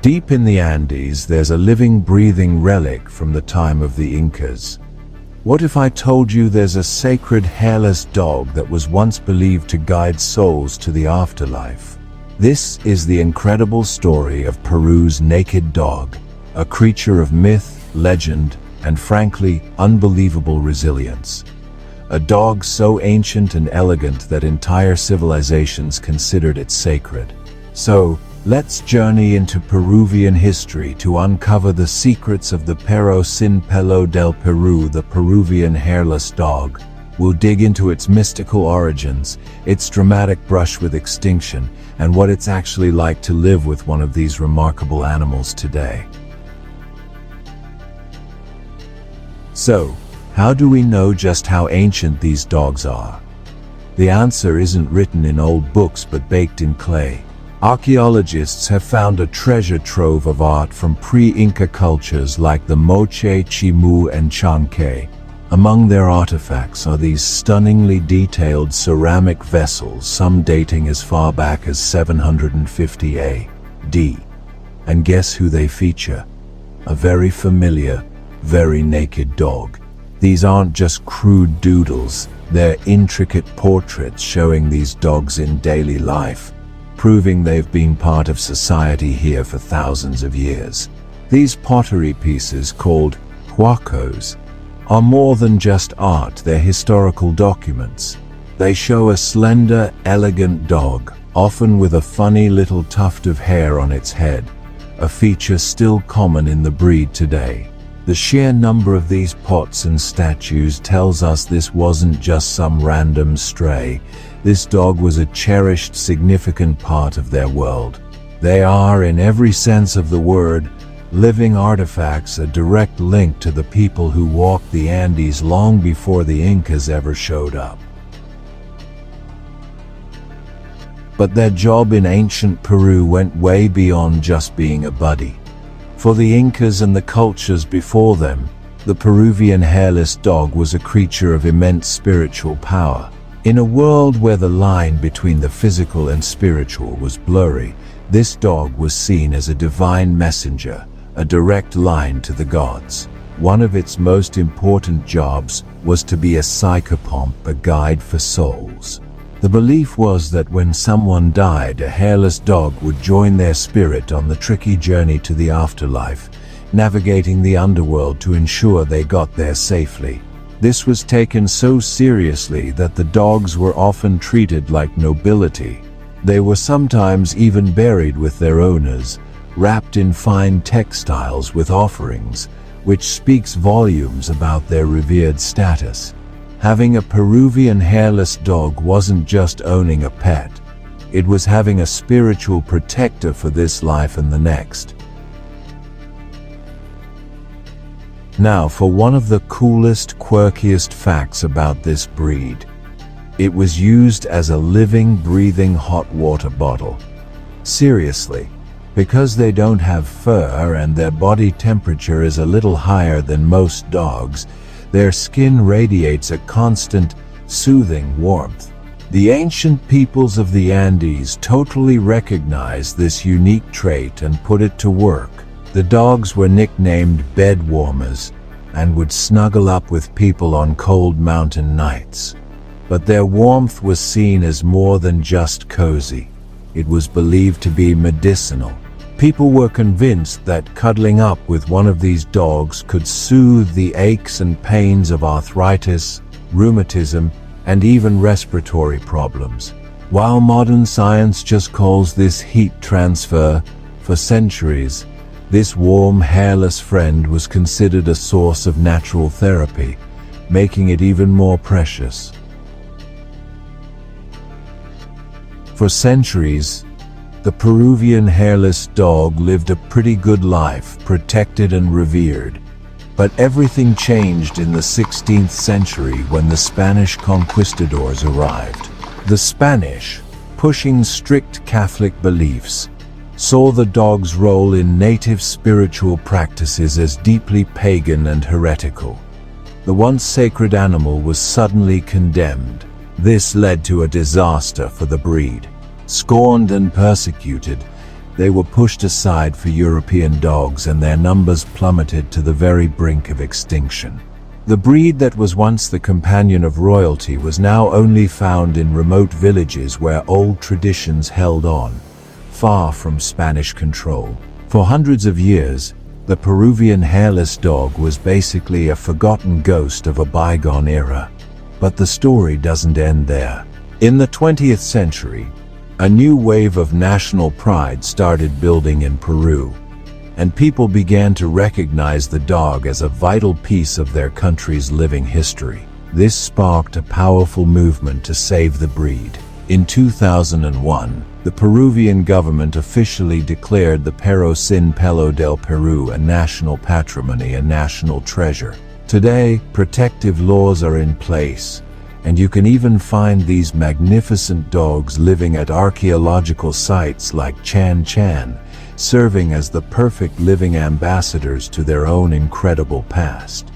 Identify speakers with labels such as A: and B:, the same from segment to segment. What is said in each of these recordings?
A: Deep in the Andes, there's a living, breathing relic from the time of the Incas. What if I told you there's a sacred hairless dog that was once believed to guide souls to the afterlife? This is the incredible story of Peru's naked dog, a creature of myth, legend, and frankly, unbelievable resilience. A dog so ancient and elegant that entire civilizations considered it sacred. So, let's journey into Peruvian history to uncover the secrets of the Perro sin pelo del Peru, the Peruvian hairless dog. We'll dig into its mystical origins, its dramatic brush with extinction, and what it's actually like to live with one of these remarkable animals today. So, how do we know just how ancient these dogs are? The answer isn't written in old books but baked in clay. Archaeologists have found a treasure trove of art from pre-Inca cultures like the Moche, Chimu, and Chanque. Among their artifacts are these stunningly detailed ceramic vessels, some dating as far back as 750 AD. And guess who they feature? A very familiar, very naked dog. These aren't just crude doodles, they're intricate portraits showing these dogs in daily life, proving they've been part of society here for thousands of years. These pottery pieces, called huacos, are more than just art, they're historical documents. They show a slender, elegant dog, often with a funny little tuft of hair on its head, a feature still common in the breed today. The sheer number of these pots and statues tells us this wasn't just some random stray. This dog was a cherished, significant part of their world. They are, in every sense of the word, living artifacts, a direct link to the people who walked the Andes long before the Incas ever showed up. But their job in ancient Peru went way beyond just being a buddy. For the Incas and the cultures before them, the Peruvian hairless dog was a creature of immense spiritual power. In a world where the line between the physical and spiritual was blurry, this dog was seen as a divine messenger, a direct line to the gods. One of its most important jobs was to be a psychopomp, a guide for souls. The belief was that when someone died, a hairless dog would join their spirit on the tricky journey to the afterlife, navigating the underworld to ensure they got there safely. This was taken so seriously that the dogs were often treated like nobility. They were sometimes even buried with their owners, wrapped in fine textiles with offerings, which speaks volumes about their revered status. Having a Peruvian hairless dog wasn't just owning a pet. It was having a spiritual protector for this life and the next. Now for one of the coolest, quirkiest facts about this breed. It was used as a living, breathing hot water bottle. Seriously, because they don't have fur and their body temperature is a little higher than most dogs, their skin radiates a constant, soothing warmth. The ancient peoples of the Andes totally recognized this unique trait and put it to work. The dogs were nicknamed bed warmers and would snuggle up with people on cold mountain nights. But their warmth was seen as more than just cozy. It was believed to be medicinal. People were convinced that cuddling up with one of these dogs could soothe the aches and pains of arthritis, rheumatism, and even respiratory problems. While modern science just calls this heat transfer, for centuries, this warm, hairless friend was considered a source of natural therapy, making it even more precious. For centuries, the Peruvian hairless dog lived a pretty good life, protected and revered. But everything changed in the 16th century when the Spanish conquistadors arrived. The Spanish, pushing strict Catholic beliefs, saw the dog's role in native spiritual practices as deeply pagan and heretical. The once sacred animal was suddenly condemned. This led to a disaster for the breed. Scorned and persecuted, they were pushed aside for European dogs and their numbers plummeted to the very brink of extinction. The breed that was once the companion of royalty was now only found in remote villages where old traditions held on, far from Spanish control. For hundreds of years, the Peruvian hairless dog was basically a forgotten ghost of a bygone era. But the story doesn't end there. In the 20th century, a new wave of national pride started building in Peru, and people began to recognize the dog as a vital piece of their country's living history. This sparked a powerful movement to save the breed. In 2001, the Peruvian government officially declared the perro sin pelo del Peru a national patrimony, a national treasure. Today, protective laws are in place, and you can even find these magnificent dogs living at archaeological sites like Chan Chan, serving as the perfect living ambassadors to their own incredible past.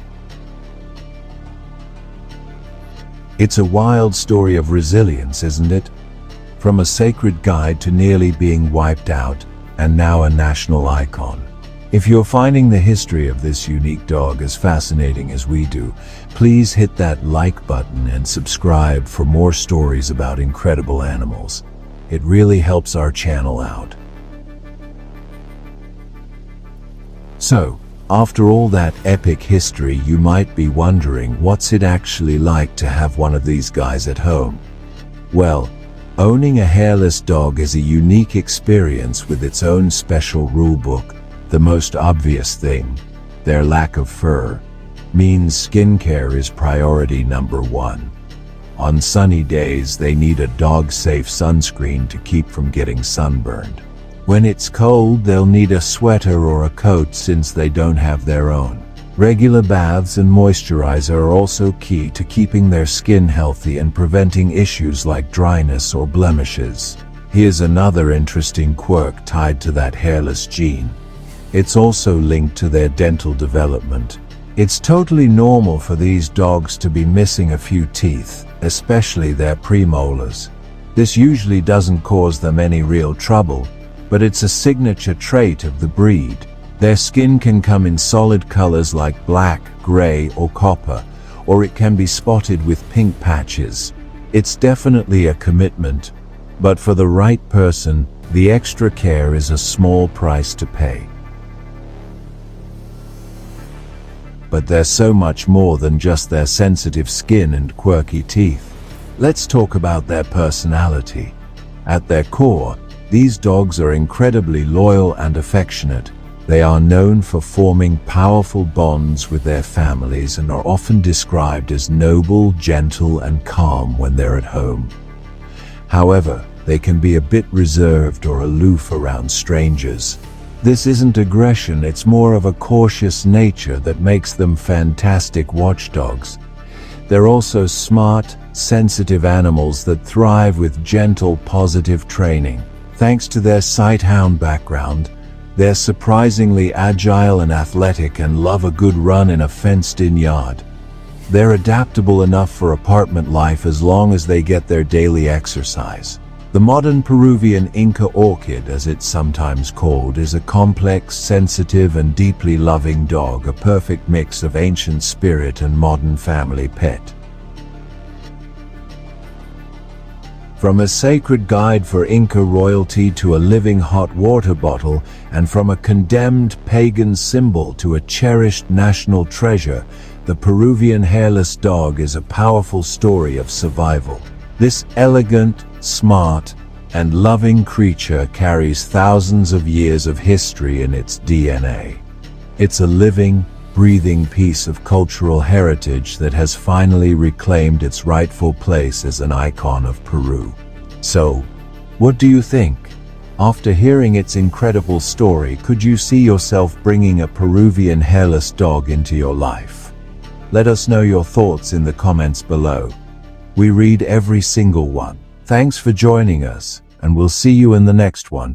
A: It's a wild story of resilience, isn't it? From a sacred guide to nearly being wiped out, and now a national icon. If you're finding the history of this unique dog as fascinating as we do, please hit that like button and subscribe for more stories about incredible animals. It really helps our channel out. So, after all that epic history, you might be wondering, what's it actually like to have one of these guys at home? Well, owning a hairless dog is a unique experience with its own special rulebook. The most obvious thing, their lack of fur, means skincare is priority number one. On sunny days, they need a dog-safe sunscreen to keep from getting sunburned. When it's cold, they'll need a sweater or a coat since they don't have their own. Regular baths and moisturizer are also key to keeping their skin healthy and preventing issues like dryness or blemishes. Here's another interesting quirk tied to that hairless gene. It's also linked to their dental development. It's totally normal for these dogs to be missing a few teeth, especially their premolars. This usually doesn't cause them any real trouble, but it's a signature trait of the breed. Their skin can come in solid colors like black, gray, or copper, or it can be spotted with pink patches. It's definitely a commitment, but for the right person, the extra care is a small price to pay. But they're so much more than just their sensitive skin and quirky teeth. Let's talk about their personality. At their core, these dogs are incredibly loyal and affectionate. They are known for forming powerful bonds with their families and are often described as noble, gentle, and calm when they're at home. However, they can be a bit reserved or aloof around strangers. This isn't aggression, it's more of a cautious nature that makes them fantastic watchdogs. They're also smart, sensitive animals that thrive with gentle, positive training. Thanks to their sighthound background, they're surprisingly agile and athletic and love a good run in a fenced-in yard. They're adaptable enough for apartment life as long as they get their daily exercise. The modern Peruvian Inca Orchid, as it's sometimes called, is a complex, sensitive, and deeply loving dog, a perfect mix of ancient spirit and modern family pet. From a sacred guide for Inca royalty to a living hot water bottle, and from a condemned pagan symbol to a cherished national treasure, the Peruvian hairless dog is a powerful story of survival. This elegant, smart, and loving creature carries thousands of years of history in its DNA. It's a living, breathing piece of cultural heritage that has finally reclaimed its rightful place as an icon of Peru. So, what do you think? After hearing its incredible story, could you see yourself bringing a Peruvian hairless dog into your life? Let us know your thoughts in the comments below. We read every single one. Thanks for joining us, and we'll see you in the next one.